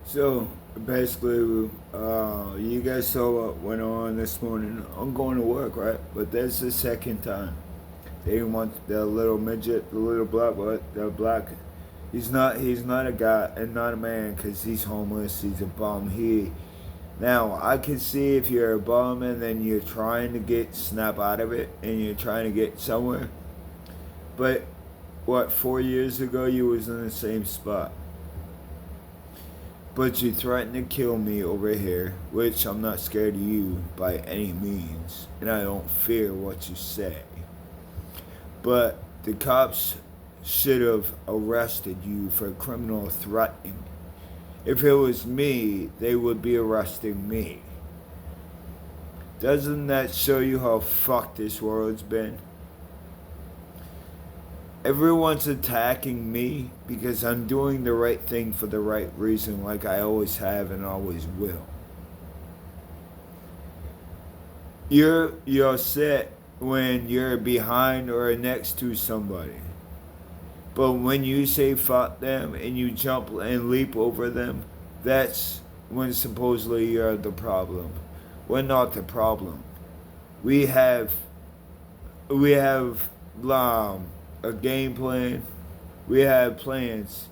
So basically, you guys saw what went on this morning. I'm going to work, right? But that's the second time. They didn't want the little midget, the little black, the black. He's not a guy and not a man because he's homeless. He's a bum. Now I can see if you're a bum and then you're trying to get snap out of it and you're trying to get somewhere. But what 4 years ago you was in the same spot. But you threatened to kill me over here, which I'm not scared of you by any means, and I don't fear what you say. But the cops should have arrested you for criminal threatening. If it was me, they would be arresting me. Doesn't that show you how fucked this world's been? Everyone's attacking me because I'm doing the right thing for the right reason, like I always have and always will. You're upset when you're behind or next to somebody. But when you say fuck them and you jump and leap over them, that's when supposedly you're the problem. We're not the problem. We have we have a game plan. We have plans.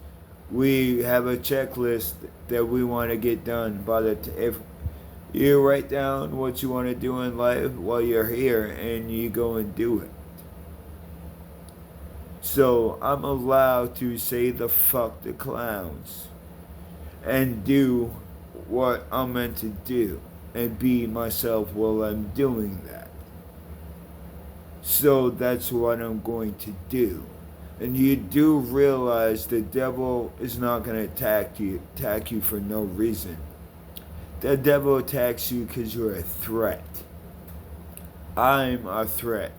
We have a checklist that we want to get done. But if you write down what you want to do in life while you're here and you go and do it. So I'm allowed to say the fuck the clowns and do what I'm meant to do and be myself while I'm doing that. So that's what I'm going to do. And you do realize the devil is not going to attack you for no reason. The devil attacks you because you're a threat. I'm a threat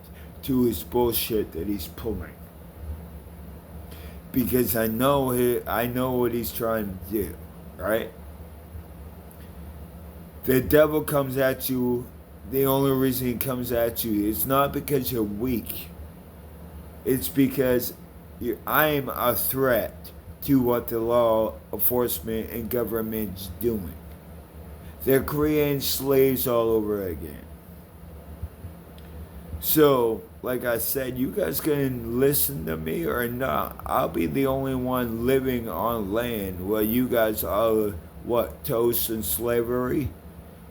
to his bullshit that he's pulling. Because I know what he's trying to do, right? The devil comes at you. The only reason he comes at you is not because you're weak. It's because I'm a threat to what the law enforcement and government's doing. They're creating slaves all over again. So, like I said, you guys can listen to me or not. I'll be the only one living on land while you guys are, toast in slavery?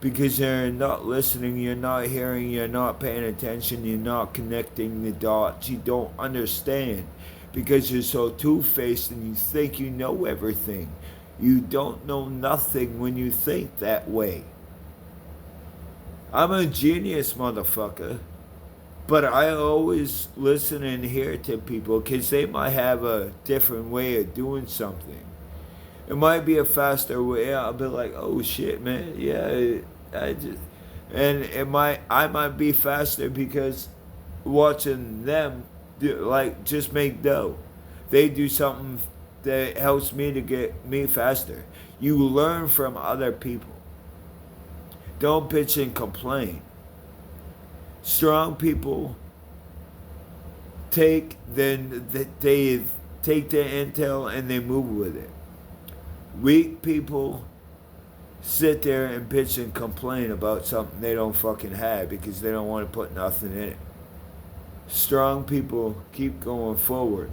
Because you're not listening, you're not hearing, you're not paying attention, you're not connecting the dots, you don't understand. Because you're so two-faced and you think you know everything. You don't know nothing when you think that way. I'm a genius, motherfucker. But I always listen and hear to people because they might have a different way of doing something. It might be a faster way. I'll be like, oh shit, man, yeah, I might be faster because watching them just make dough. They do something that helps me to get me faster. You learn from other people. Don't bitch and complain. Strong people take they take their intel and they move with it. Weak people sit there and bitch and complain about something they don't fucking have because they don't want to put nothing in it. Strong people keep going forward.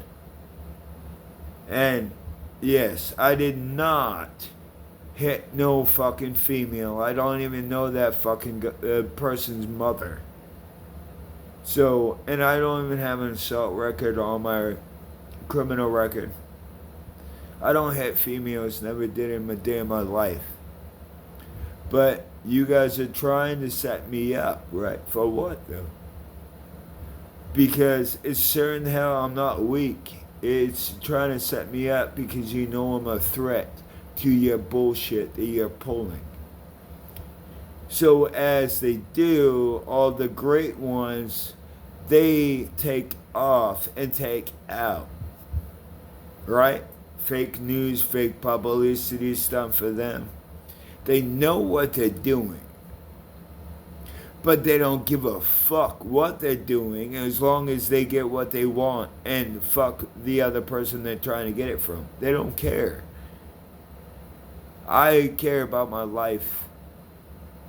And yes, I did not hit no fucking female. I don't even know that fucking person's mother. So, and I don't even have an assault record on my criminal record. I don't hit females, never did in a day of my life. But you guys are trying to set me up, right? For what though? Because it's certain hell I'm not weak. It's trying to set me up because you know I'm a threat to your bullshit that you're pulling. So as they do, all the great ones, they take off and take out. Right? Fake news, fake publicity stuff for them. They know what they're doing. But they don't give a fuck what they're doing as long as they get what they want and fuck the other person they're trying to get it from. They don't care. I care about my life.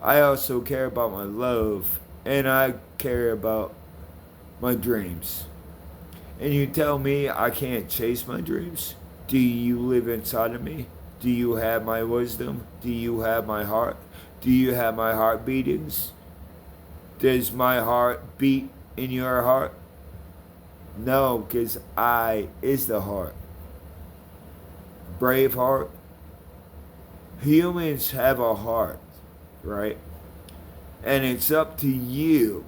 I also care about my love. And I care about my dreams. And you tell me I can't chase my dreams? Do you live inside of me? Do you have my wisdom? Do you have my heart? Do you have my heart beatings? Does my heart beat in your heart? No, because I is the heart. Brave heart. Humans have a heart, right? And it's up to you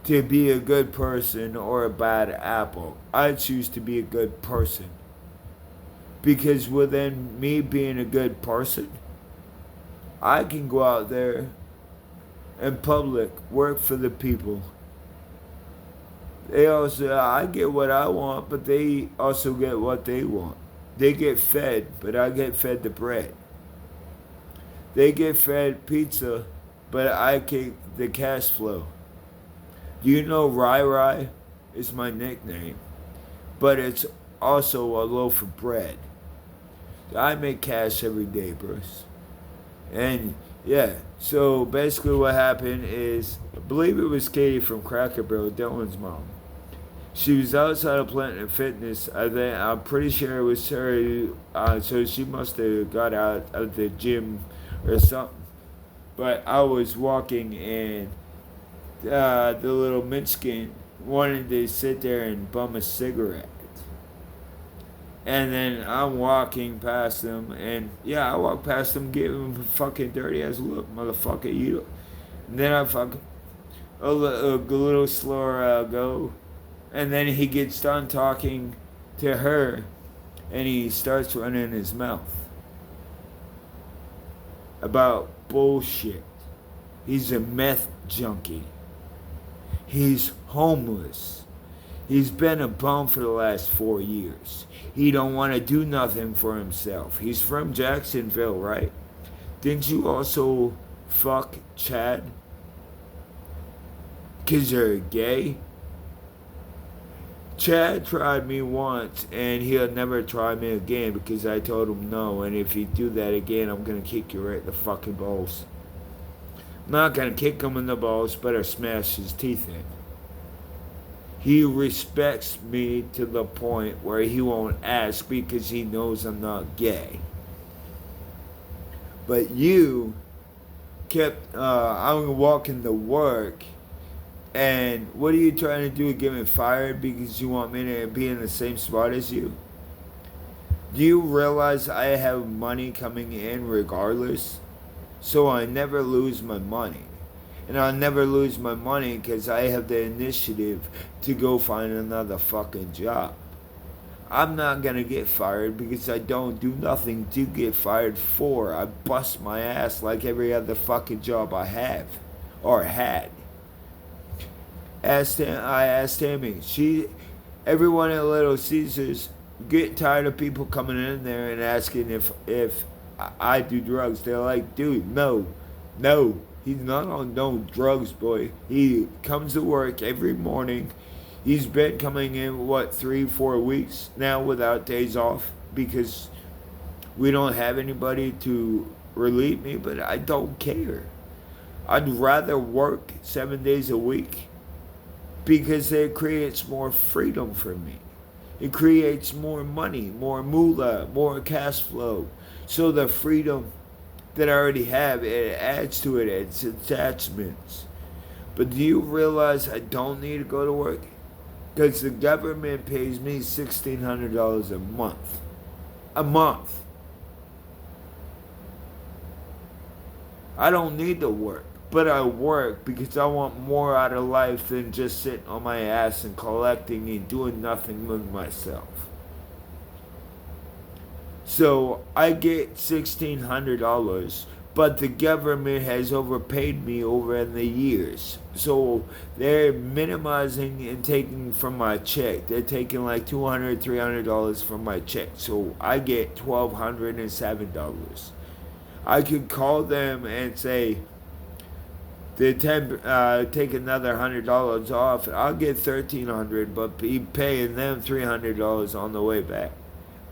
to be a good person or a bad apple. I choose to be a good person. Because within me being a good person, I can go out there in public, work for the people. They also, I get what I want, but they also get what they want. They get fed, but I get fed the bread. They get fed pizza, but I get the cash flow. Do you know Rai Rai is my nickname, but it's also a loaf of bread. I make cash every day, bros. And yeah, so basically what happened is, I believe it was Katie from Cracker Barrel, Dylan's mom. She was outside of Planet Fitness. I'm pretty sure it was her. So she must have got out of the gym or something. But I was walking and the little Minskin wanted to sit there and bum a cigarette. And then I'm walking past them, and yeah, I walk past them, give him a fucking dirty ass look, motherfucker, you. And then I fucking a little slower I'll go, and then he gets done talking to her, and he starts running his mouth about bullshit. He's a meth junkie. He's homeless. He's been a bum for the last 4 years. He don't want to do nothing for himself. He's from Jacksonville, right? Didn't you also fuck Chad? 'Cause you're gay? Chad tried me once, and he'll never try me again because I told him no. And if you do that again, I'm going to kick you right in the fucking balls. I'm not going to kick him in the balls, but I'll smash his teeth in. He respects me to the point where he won't ask because he knows I'm not gay. But you kept, I'm walking to work, and what are you trying to do? Get me fired because you want me to be in the same spot as you? Do you realize I have money coming in regardless? So I never lose my money. And I'll never lose my money because I have the initiative to go find another fucking job. I'm not going to get fired because I don't do nothing to get fired for. I bust my ass like every other fucking job I have or had. I asked Tammy. Everyone at Little Caesars get tired of people coming in there and asking if I do drugs. They're like, dude, no. He's not on no drugs, boy. He comes to work every morning. He's been coming in, 3-4 weeks now without days off because we don't have anybody to relieve me, but I don't care. I'd rather work 7 days a week because it creates more freedom for me. It creates more money, more moolah, more cash flow. So the freedom that I already have, it adds to it, it's attachments. But do you realize I don't need to go to work? Because the government pays me $1,600 a month. A month. I don't need to work, but I work because I want more out of life than just sitting on my ass and collecting and doing nothing with myself. So I get $1,600, but the government has overpaid me over the years. So they're minimizing and taking from my check. They're taking like $200, $300 from my check. So I get $1,207. I could call them and say, take another $100 off. I'll get $1,300, but be paying them $300 on the way back.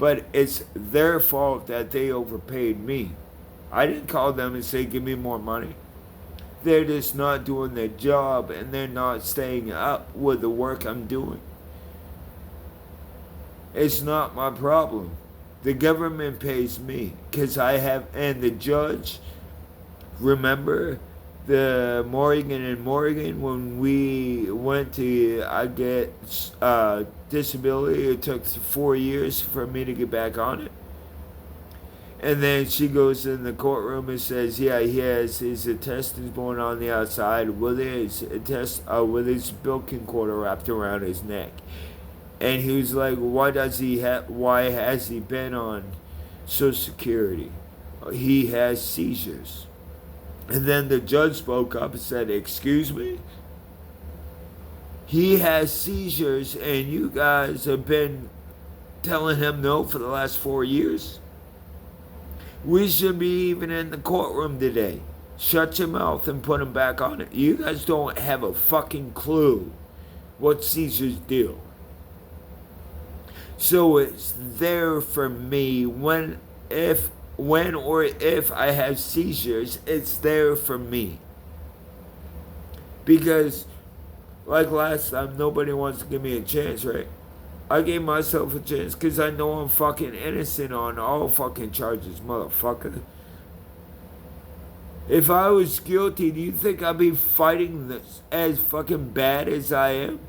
But it's their fault that they overpaid me. I didn't call them and say, give me more money. They're just not doing their job, and they're not staying up with the work I'm doing. It's not my problem. The government pays me because I have, and the judge, remember the Morgan and Morgan, when we went to, I get disability, it took 4 years for me to get back on it. And then she goes in the courtroom and says, yeah, he has his intestines born on the outside with his bilking cord wrapped around his neck. And he was like, why has he been on Social Security? He has seizures. And then the judge spoke up and said, excuse me? He has seizures and you guys have been telling him no for the last 4 years? We should be even in the courtroom today. Shut your mouth and put him back on it. You guys don't have a fucking clue what seizures do. So it's there for me when or if I have seizures, it's there for me. Because, like last time, nobody wants to give me a chance, right? I gave myself a chance because I know I'm fucking innocent on all fucking charges, motherfucker. If I was guilty, do you think I'd be fighting this as fucking bad as I am?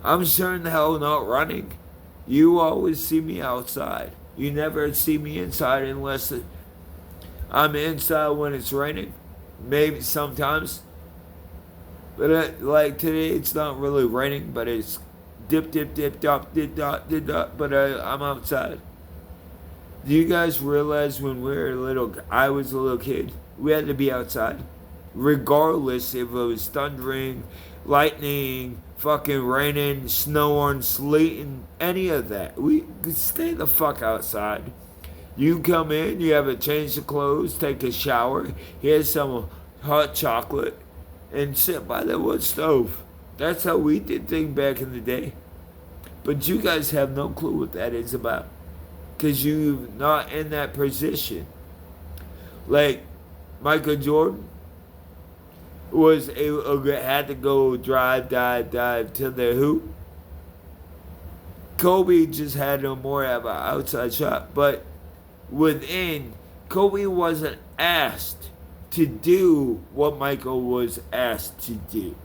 I'm sure in the hell not running. You always see me outside. You never see me inside unless I'm inside when it's raining. Maybe sometimes. But like today, it's not really raining, but it's dip, dop, but I'm outside. Do you guys realize when I was a little kid, we had to be outside? Regardless if it was thundering, lightning, fucking raining, snowing, sleeting, any of that. We could stay the fuck outside. You come in, you have a change of clothes, take a shower, here's some hot chocolate, and sit by the wood stove. That's how we did things back in the day. But you guys have no clue what that is about. Because you're not in that position. Like Michael Jordan had to go dive to the hoop. Kobe just had no more of an outside shot. But Kobe wasn't asked to do what Michael was asked to do.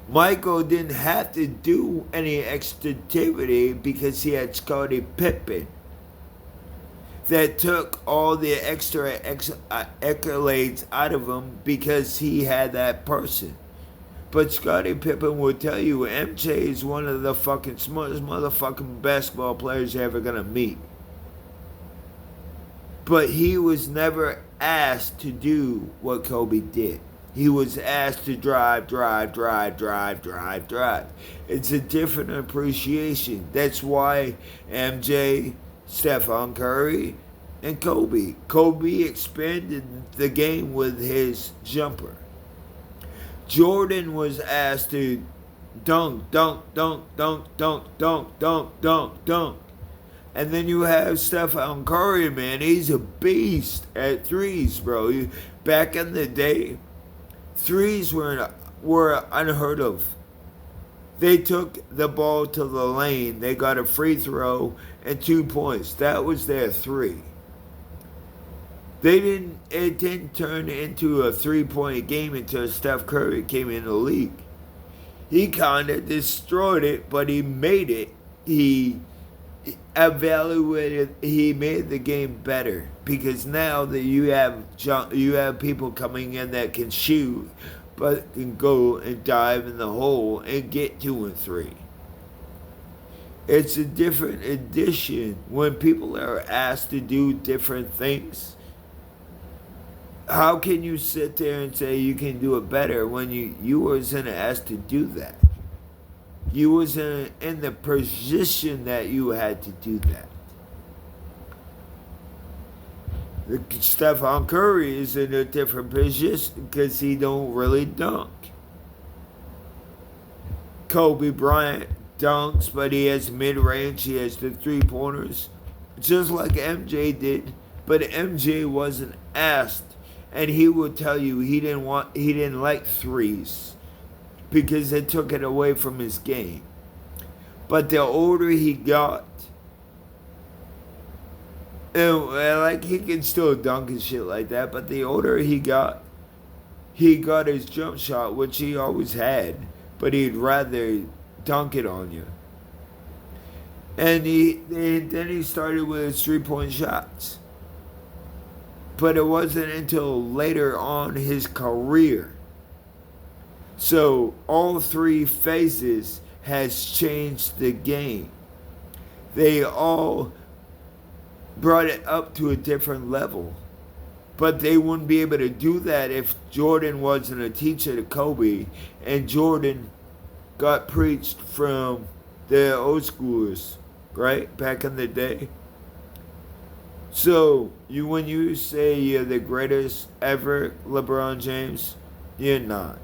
Michael didn't have to do any extra activity because he had Scottie Pippen that took all the extra accolades out of him because he had that person. But Scottie Pippen would tell you MJ is one of the fucking smartest motherfucking basketball players you're ever gonna meet. But he was never asked to do what Kobe did. He was asked to drive. It's a different appreciation. That's why MJ, Stephen Curry, and Kobe. Kobe expanded the game with his jumper. Jordan was asked to dunk. And then you have Stephen Curry, man. He's a beast at threes, bro. Back in the day, threes were unheard of. They took the ball to the lane. They got a free throw and 2 points. That was their three. It didn't turn into a 3-point game until Steph Curry came in the league. He kind of destroyed it, but he made it. He made the game better because now that you have people coming in that can shoot, but can go and dive in the hole and get 2 and 3. It's a different edition when people are asked to do different things. How can you sit there and say you can do it better when you wasn't asked to do that? You wasn't in the position that you had to do that. Stephen Curry is in a different position because he don't really dunk. Kobe Bryant dunks, but he has mid-range. He has the three-pointers, just like MJ did. But MJ wasn't asked, and he would tell you he didn't like threes because it took it away from his game. But the older he got, like he can still dunk and shit like that. But the older he got his jump shot, which he always had, but he'd rather dunk it on you. And then he started with his 3-point shots. But it wasn't until later on his career. So all three phases has changed the game. They all brought it up to a different level. But they wouldn't be able to do that if Jordan wasn't a teacher to Kobe, and Jordan got preached from the old schoolers, right? Back in the day. So when you say you're the greatest ever, LeBron James, you're not.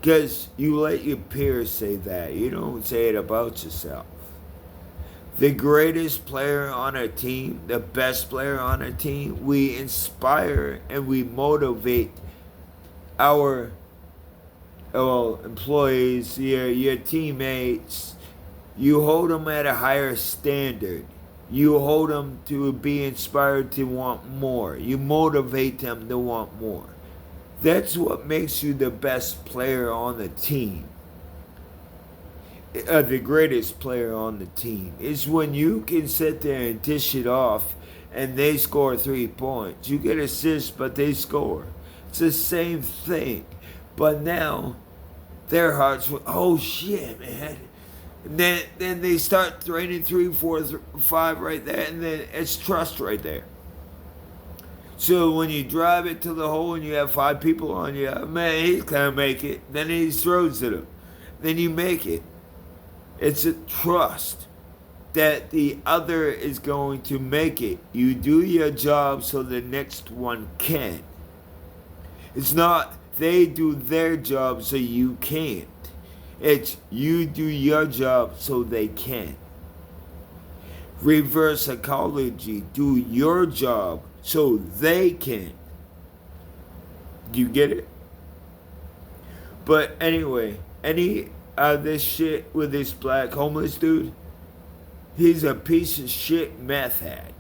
Because you let your peers say that. You don't say it about yourself. The greatest player on a team, the best player on a team, we inspire and we motivate our employees, your teammates. You hold them at a higher standard. You hold them to be inspired to want more. You motivate them to want more. That's what makes you the best player on the team. The greatest player on the team is when you can sit there and dish it off and they score 3 points. You get assists, but they score. It's the same thing. But now their hearts, oh shit, man. And then they start draining 3, 4, 5 right there, and then it's trust right there. So when you drive it to the hole and you have 5 people on you, man, he's gonna make it. Then he throws to them. Then you make it. It's a trust that the other is going to make it. You do your job so the next one can. It's not they do their job so you can't. It's you do your job so they can. Reverse psychology, do your job so they can. Do you get it? But anyway, this shit with this black homeless dude, he's a piece of shit meth head.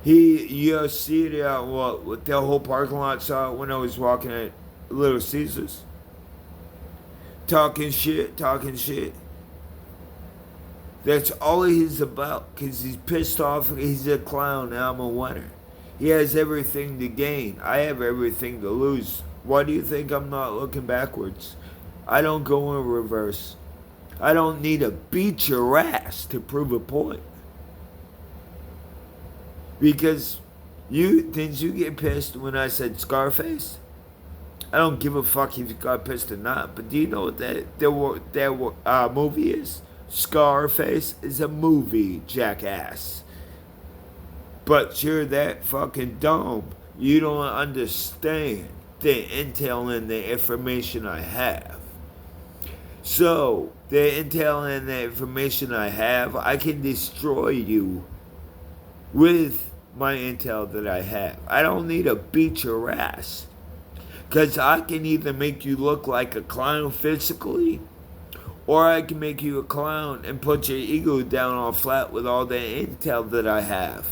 You see it out with the whole parking lot saw it when I was walking at Little Caesars. Talking shit. That's all he's about, because he's pissed off. He's a clown, and I'm a winner. He has everything to gain. I have everything to lose. Why do you think I'm not looking backwards? I don't go in reverse. I don't need to beat your ass to prove a point. Because did you get pissed when I said Scarface? I don't give a fuck if you got pissed or not. But do you know what that movie is? Scarface is a movie, jackass. But you're that fucking dumb. You don't understand the intel and the information I have. So, the intel and the information I have, I can destroy you with my intel that I have. I don't need to beat your ass. Because I can either make you look like a clown physically, or I can make you a clown and put your ego down all flat with all the intel that I have.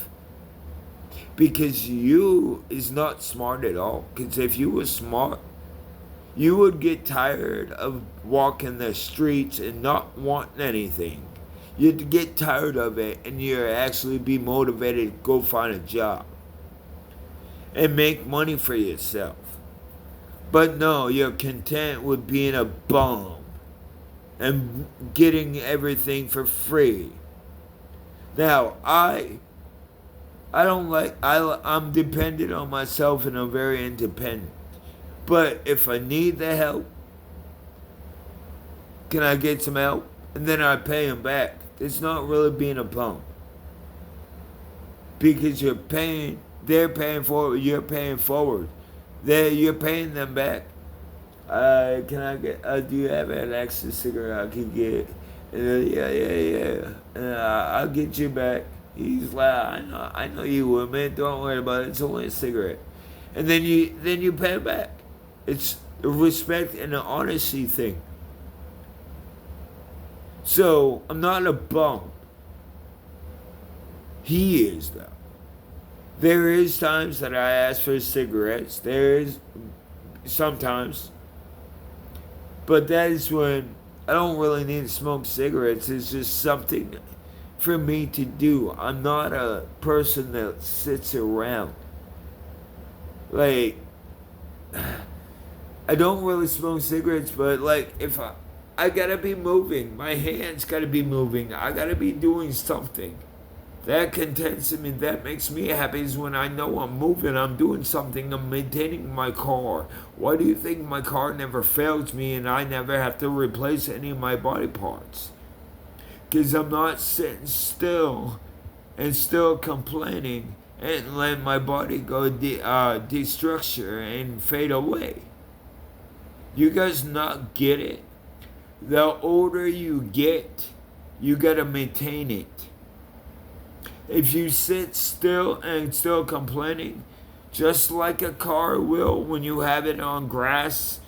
Because you is not smart at all. Because if you were smart, you would get tired of walking the streets and not wanting anything. You'd get tired of it and you'd actually be motivated to go find a job and make money for yourself. But no, you're content with being a bum and getting everything for free. Now, I'm dependent on myself and I'm very independent. But if I need the help, can I get some help? And then I pay them back. It's not really being a bum. Because they're paying forward, you're paying forward. You're paying them back. can I get, do you have an extra cigarette I can get? And yeah. And I'll get you back. He's like, I know you will, man. Don't worry about it. It's only a cigarette. And then you pay him back. It's a respect and an honesty thing. So I'm not a bum. He is though. There is times that I ask for cigarettes. There is sometimes. But that is when I don't really need to smoke cigarettes. It's just something for me to do. I'm not a person that sits around. Like, I don't really smoke cigarettes, but like, if I gotta be moving, my hands gotta be moving, I gotta be doing something. That contents me, that makes me happy is when I know I'm moving, I'm doing something, I'm maintaining my car. Why do you think my car never fails me and I never have to replace any of my body parts? Because I'm not sitting still and still complaining and let my body go destructure and fade away. You guys not get it? The older you get, you gotta maintain it. If you sit still and still complaining, just like a car will when you have it on grass,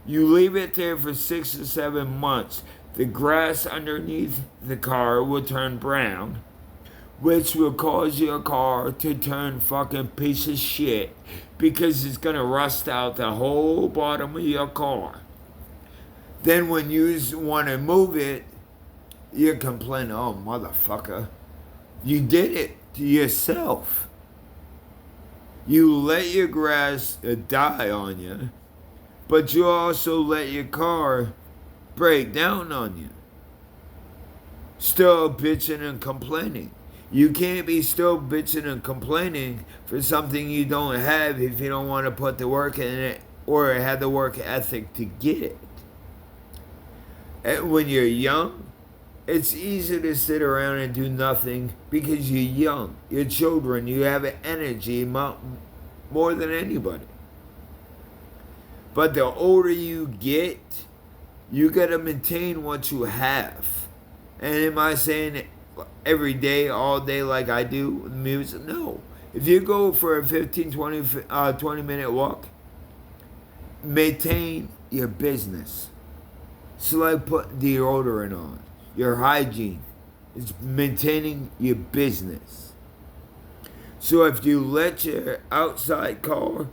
you leave it there for 6 or 7 months. The grass underneath the car will turn brown, which will cause your car to turn fucking piece of shit because it's gonna rust out the whole bottom of your car. Then when you want to move it, you complain, oh motherfucker. You did it to yourself. You let your grass die on you, but you also let your car break down on you. Still bitching and complaining. You can't be still bitching and complaining for something you don't have if you don't want to put the work in it or have the work ethic to get it. And when you're young, it's easy to sit around and do nothing because you're young. You're children. You have energy more than anybody. But the older you get, you got to maintain what you have. And am I saying it every day, all day like I do with music? No. If you go for a 15, 20-minute walk, maintain your business. So like put deodorant on. Your hygiene is maintaining your business. So if you let your outside car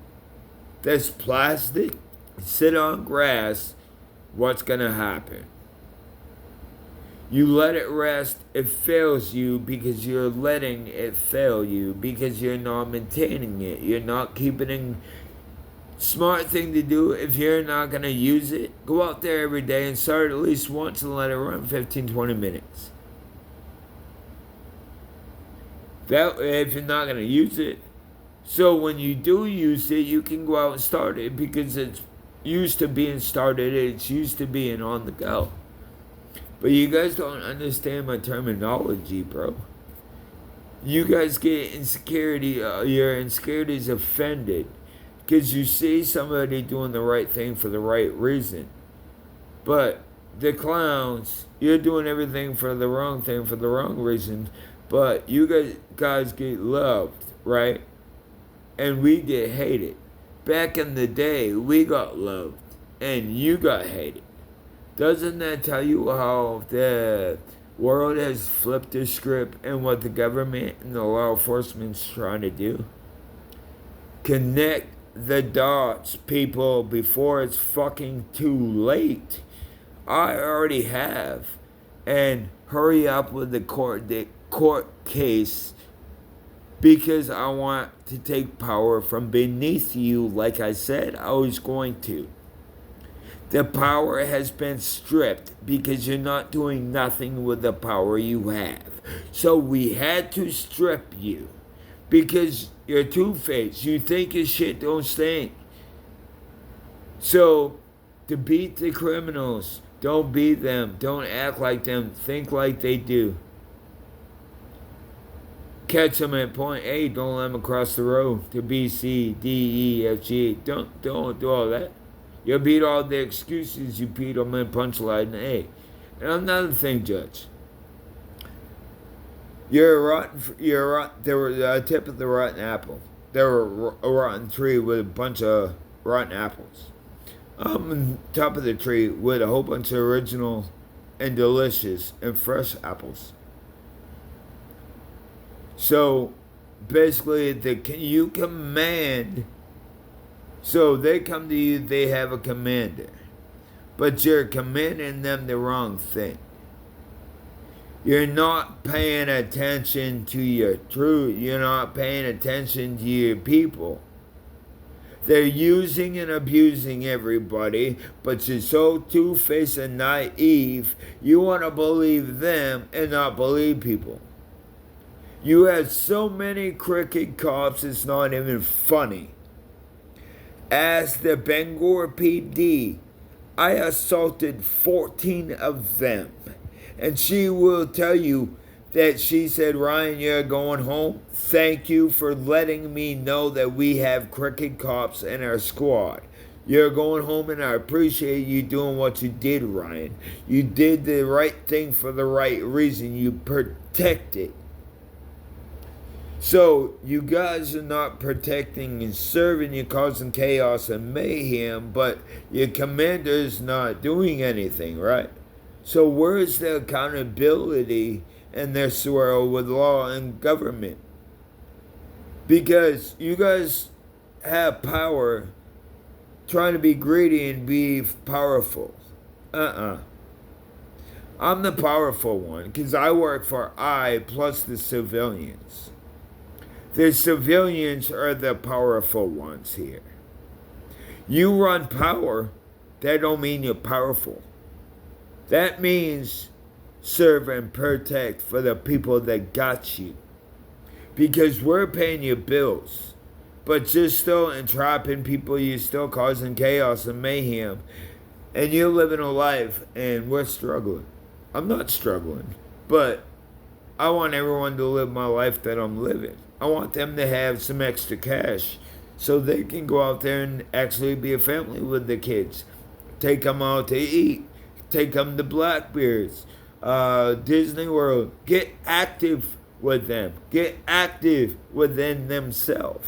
that's plastic sit on grass, what's gonna happen? You let it rest, it fails you because you're letting it fail you because you're not maintaining it. You're not keeping it. Smart thing to do if you're not going to use it, go out there every day and start at least once and let it run 15, 20 minutes. That if you're not going to use it. So when you do use it, you can go out and start it because it's used to being started, it's used to being on the go. But you guys don't understand my terminology, bro. You guys get insecurity, your insecurity is offended. Because you see somebody doing the right thing for the right reason. But the clowns, you're doing everything for the wrong thing for the wrong reason. But you guys get loved, right? And we get hated. Back in the day, we got loved. And you got hated. Doesn't that tell you how the world has flipped the script and what the government and the law enforcement's trying to do? Connect the dots, people, before it's fucking too late. I already have. And hurry up with the court case because I want to take power from beneath you like I said I was going to. The power has been stripped because you're not doing nothing with the power you have. So we had to strip you. Because you're two-faced. You think your shit don't stink. So, to beat the criminals, don't be them. Don't act like them. Think like they do. Catch them at point A. Don't let them across the road to B, C, D, E, F, G. Don't do all that. You beat all the excuses, you beat them in punchline A. And another thing, Judge. There was a tip of the rotten apple. There were a rotten tree with a bunch of rotten apples. On top of the tree with a whole bunch of original and delicious and fresh apples. So basically, you command. So they come to you, they have a commander. But you're commanding them the wrong thing. You're not paying attention to your truth. You're not paying attention to your people. They're using and abusing everybody, but you're so two-faced and naive, you want to believe them and not believe people. You have so many crooked cops, it's not even funny. Ask the Bangor PD. I assaulted 14 of them. And she will tell you that she said, Ryan, you're going home. Thank you for letting me know that we have crooked cops in our squad. You're going home, and I appreciate you doing what you did, Ryan. You did the right thing for the right reason. You protected. So you guys are not protecting and serving. You're causing chaos and mayhem, but your commander's not doing anything, right? So where's the accountability in this world with law and government? Because you guys have power trying to be greedy and be powerful. I'm the powerful one because I work for I plus the civilians. The civilians are the powerful ones here. You run power, that don't mean you're powerful. That means serve and protect for the people that got you. Because we're paying your bills. But you're still entrapping people, you're still causing chaos and mayhem. And you're living a life and we're struggling. I'm not struggling, but I want everyone to live my life that I'm living. I want them to have some extra cash so they can go out there and actually be a family with the kids. Take them out to eat. Take them to Blackbeard's, Disney World. Get active with them. Get active within themselves.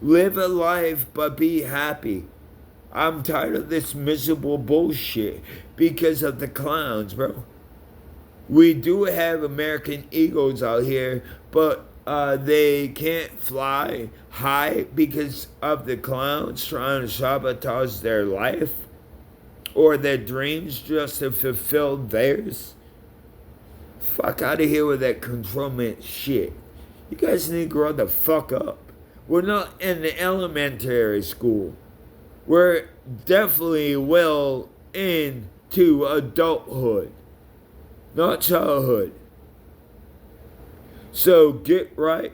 Live a life, but be happy. I'm tired of this miserable bullshit because of the clowns, bro. We do have American Eagles out here, but they can't fly high because of the clowns trying to sabotage their life or their dreams just to fulfill theirs. Fuck out of here with that controlment shit. You guys need to grow the fuck up. We're not in the elementary school. We're definitely well into adulthood, not childhood. So get right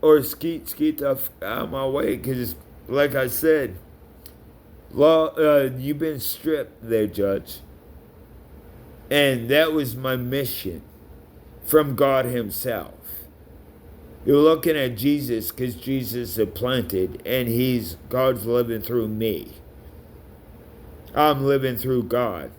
or skeet the out of my way, because like I said, law, you've been stripped there, Judge. And that was my mission from God himself. You're looking at Jesus because Jesus is planted and God's living through me. I'm living through God.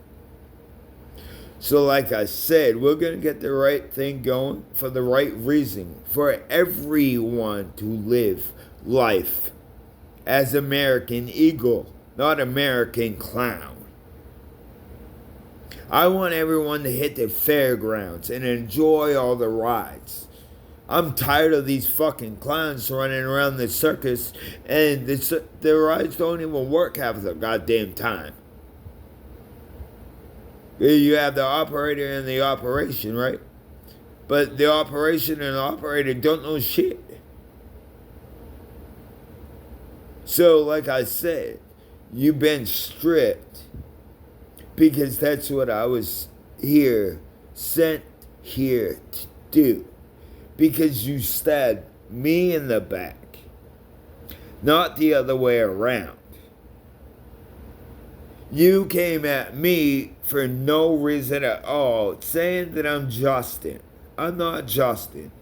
So like I said, we're going to get the right thing going for the right reason. For everyone to live life as American Eagle, not American Clown. I want everyone to hit the fairgrounds and enjoy all the rides. I'm tired of these fucking clowns running around the circus and the rides don't even work half the goddamn time. You have the operator and the operation, right? But the operation and the operator don't know shit. So, like I said, you've been stripped because that's what I was sent here to do. Because you stabbed me in the back, not the other way around. You came at me for no reason at all, saying that I'm Justin. I'm not Justin.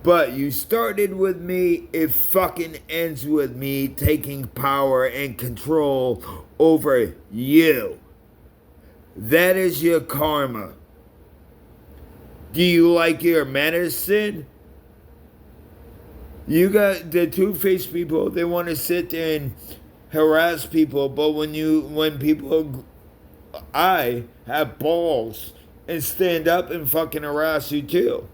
But you started with me, it fucking ends with me taking power and control over you. That is your karma. Do you like your medicine? You got the two-faced people, they want to sit there and harass people, but I have balls and stand up and fucking harass you too.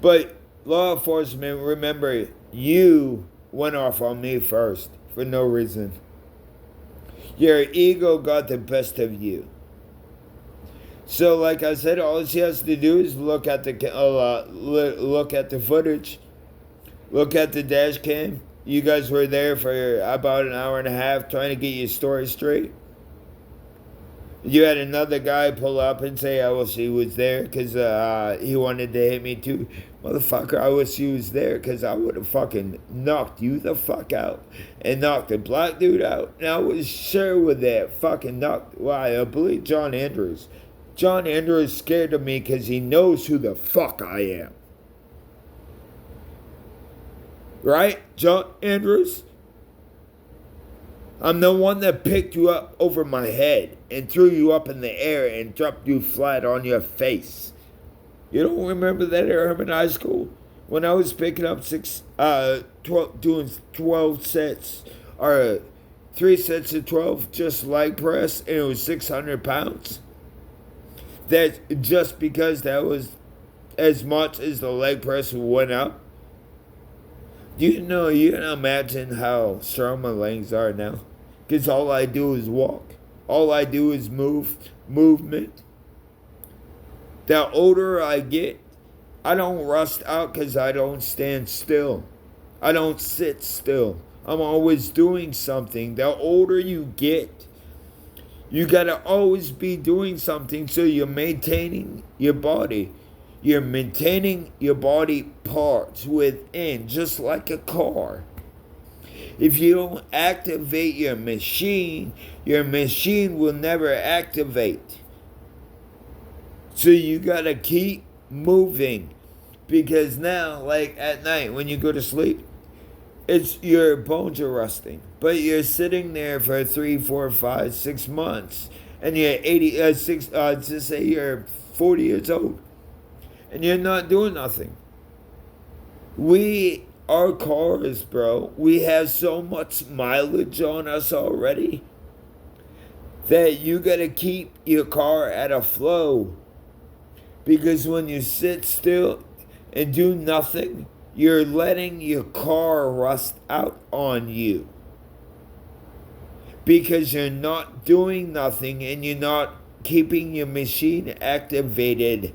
But law enforcement, remember, you went off on me first for no reason. Your ego got the best of you. So, like I said, all she has to do is look at the footage, look at the dash cam. You guys were there for about an hour and a half trying to get your story straight. You had another guy pull up and say, I wish he was there because he wanted to hit me too. Motherfucker, I wish he was there because I would have fucking knocked you the fuck out and knocked the black dude out. And I was sure with that fucking I believe John Andrews. John Andrews is scared of me because he knows who the fuck I am. Right, John Andrews? I'm the one that picked you up over my head and threw you up in the air and dropped you flat on your face. You don't remember that at Herman High School? When I was picking up 12 sets, or 3 sets of 12, just leg press, and it was 600 pounds? That's just because that was as much as the leg press went up? You can imagine how strong my legs are now. Because all I do is walk. All I do is movement. The older I get, I don't rust out because I don't stand still. I don't sit still. I'm always doing something. The older you get, you gotta always be doing something, so you're maintaining your body. You're maintaining your body parts within, just like a car. If you don't activate your machine will never activate. So you gotta keep moving. Because now, like at night when you go to sleep, it's your bones are rusting. But you're sitting there for 3, 4, 5, 6 months. And you're 86, just say you're 40 years old. And you're not doing nothing. Our cars, bro, we have so much mileage on us already that you gotta keep your car at a flow. Because when you sit still and do nothing, you're letting your car rust out on you. Because you're not doing nothing and you're not keeping your machine activated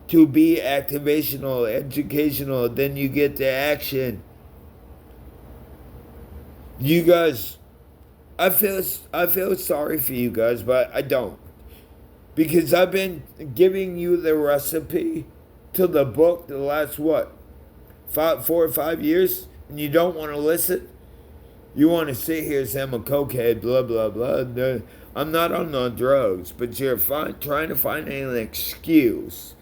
to be activational, educational, then you get the action. You guys, I feel sorry for you guys, but I don't. Because I've been giving you the recipe to the book the last, 4 or 5 years, and you don't want to listen? You want to sit here and say I'm a cokehead, blah, blah, blah. No, I'm not on no drugs, but you're trying to find an excuse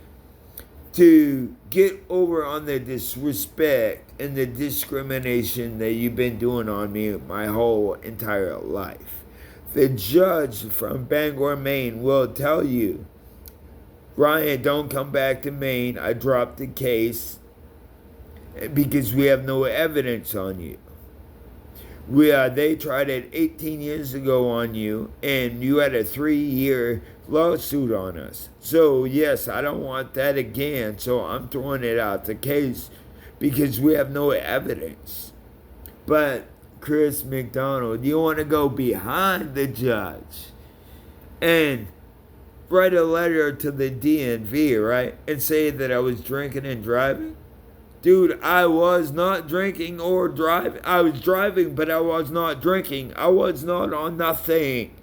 to get over on the disrespect and the discrimination that you've been doing on me my whole entire life. The judge from Bangor, Maine will tell you, Ryan, don't come back to Maine. I dropped the case because we have no evidence on you. They tried it 18 years ago on you, and you had a 3-year lawsuit on us. So, yes, I don't want that again, so I'm throwing it out the case because we have no evidence. But, Chris McDonald, you want to go behind the judge and write a letter to the DMV, right, and say that I was drinking and driving? Dude, I was not drinking or driving. I was driving, but I was not drinking. I was not on nothing.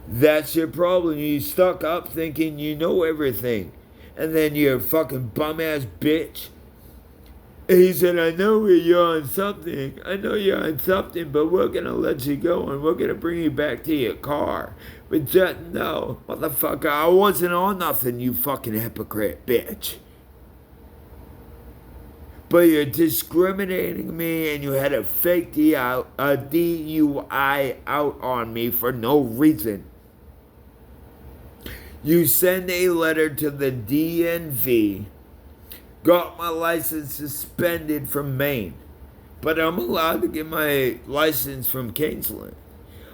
That's your problem. You stuck up thinking you know everything. And then you're a fucking bum-ass bitch. And he said, I know you're on something. I know you're on something, but we're going to let you go and we're going to bring you back to your car. But just, no, motherfucker, I wasn't on nothing, you fucking hypocrite bitch. But you're discriminating me, and you had a fake DUI out on me for no reason. You send a letter to the DNV, got my license suspended from Maine, but I'm allowed to get my license from Kingsland.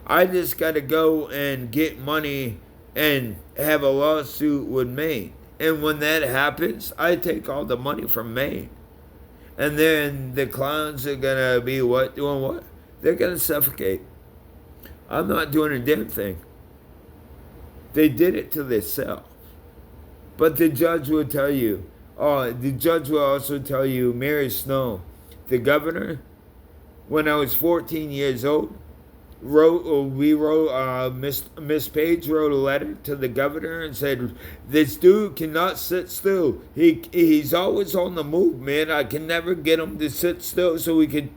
I just got to go and get money and have a lawsuit with Maine. And when that happens, I take all the money from Maine. And then the clowns are going to be what? Doing what? They're going to suffocate. I'm not doing a damn thing. They did it to themselves. But the judge will tell you, the judge will also tell you, Mary Snow, the governor, when I was 14 years old, Miss Page wrote a letter to the governor and said, this dude cannot sit still. He's always on the move, man. I can never get him to sit still so we could.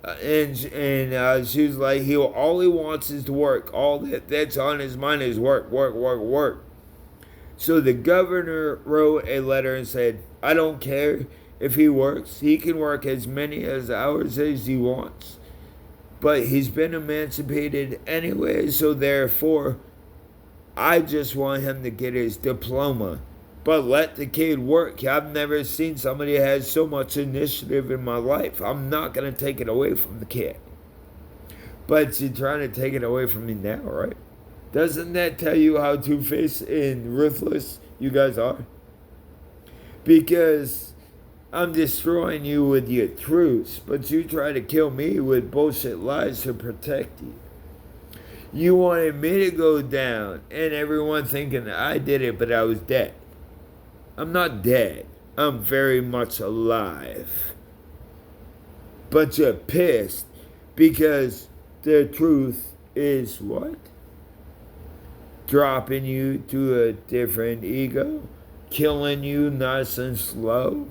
And she was like, all he wants is to work. All that's on his mind is work, work, work, work. So the governor wrote a letter and said, I don't care if he works. He can work as many hours as he wants. But he's been emancipated anyway, so therefore, I just want him to get his diploma. But let the kid work. I've never seen somebody who has so much initiative in my life. I'm not going to take it away from the kid. But you're trying to take it away from me now, right? Doesn't that tell you how two-faced and ruthless you guys are? Because I'm destroying you with your truths, but you try to kill me with bullshit lies to protect you. You wanted me to go down, and everyone thinking I did it, but I was dead. I'm not dead. I'm very much alive. But you're pissed because the truth is what? Dropping you to a different ego, killing you nice and slow.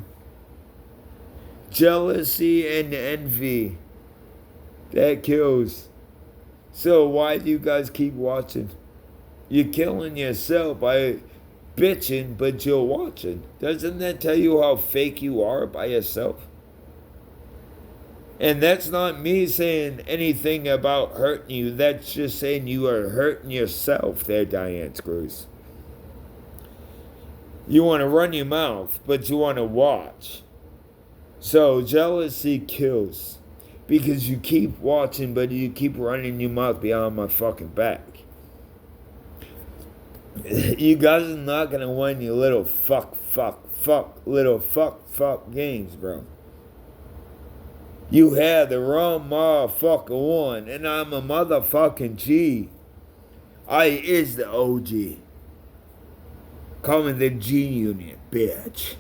Jealousy and envy, that kills. So why do you guys keep watching? You're killing yourself by bitching, but you're watching. Doesn't that tell you how fake you are by yourself? And that's not me saying anything about hurting you. That's just saying you are hurting yourself there, Diane Screws. You want to run your mouth, but you want to watch. So jealousy kills because you keep watching, but you keep running your mouth behind my fucking back. You guys are not going to win your little fuck games, bro. You had the wrong motherfucker one, and I'm a motherfucking G. I is the OG. Call me the G Unit, bitch.